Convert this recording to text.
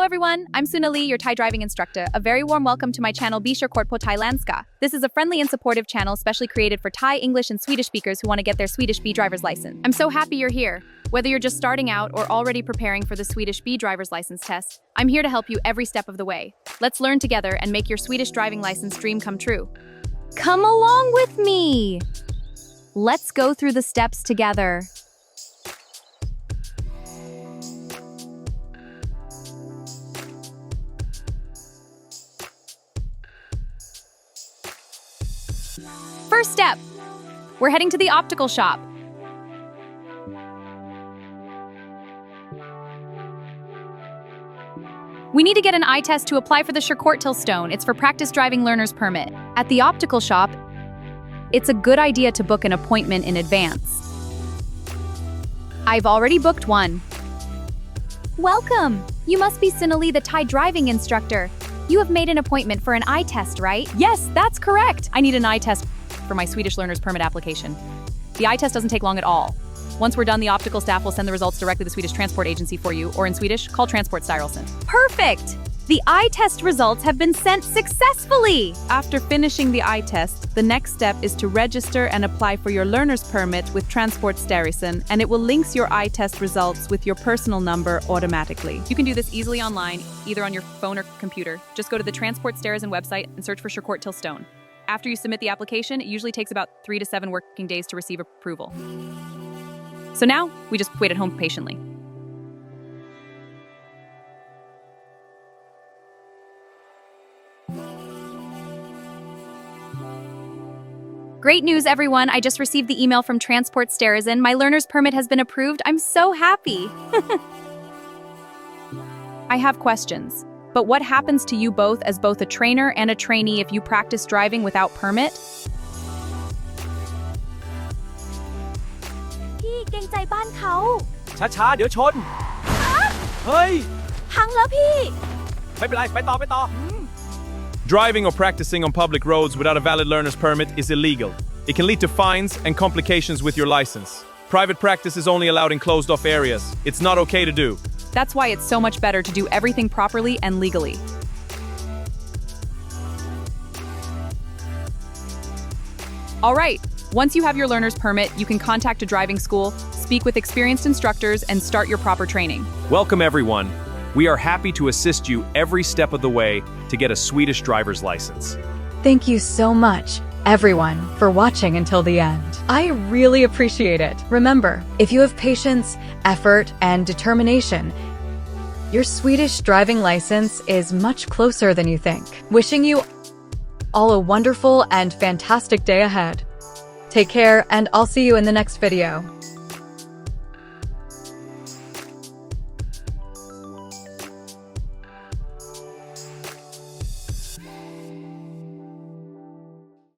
Hello everyone, I'm Sunali, your Thai driving instructor. A very warm welcome to my channel B-Körkort po Thailandska. This is a friendly and supportive channel specially created for Thai, English, and Swedish speakers who want to get their Swedish B driver's license. I'm so happy you're here. Whether you're just starting out or already preparing for the Swedish B driver's license test, I'm here to help you every step of the way. Let's learn together and make your Swedish driving license dream come true. Come along with me! Let's go through the steps together. First step, we're heading to the optical shop. We need to get an eye test to apply for the B-Körkort till Stone. It's for practice driving learner's permit. At the optical shop, it's a good idea to book an appointment in advance. I've already booked one. Welcome! You must be Sunali, the Thai driving instructor. You have made an appointment for an eye test, right? Yes, that's correct. I need an eye test for my Swedish learner's permit application. The eye test doesn't take long at all. Once we're done, the optical staff will send the results directly to the Swedish Transport Agency for you, or in Swedish, call Transportstyrelsen. Perfect! The eye test results have been sent successfully! After finishing the eye test, the next step is to register and apply for your learner's permit with Transportstyrelsen, and it will link your eye test results with your personal number automatically. You can do this easily online, either on your phone or computer. Just go to the Transportstyrelsen website and search for B-Körkort till Stone. After you submit the application, it usually takes about 3 to 7 working days to receive approval. So now, we just wait at home patiently. Great news, everyone! I just received the email from Transportstyrelsen. My learner's permit has been approved. I'm so happy! I have questions. But what happens to you both as both a trainer and a trainee if you practice driving without permit? พี่เกรงใจบ้านเขา ช้าๆเดี๋ยวชน เฮ้ย พังแล้วพี่ ไม่เป็นไร ไปต่อ Driving or practicing on public roads without a valid learner's permit is illegal. It can lead to fines and complications with your license. Private practice is only allowed in closed-off areas. It's not okay to do. That's why it's so much better to do everything properly and legally. All right, once you have your learner's permit, you can contact a driving school, speak with experienced instructors, and start your proper training. Welcome, everyone. We are happy to assist you every step of the way to get a Swedish driver's license. Thank you so much, everyone, for watching until the end. I really appreciate it. Remember, if you have patience, effort, and determination, your Swedish driving license is much closer than you think. Wishing you all a wonderful and fantastic day ahead. Take care, and I'll see you in the next video.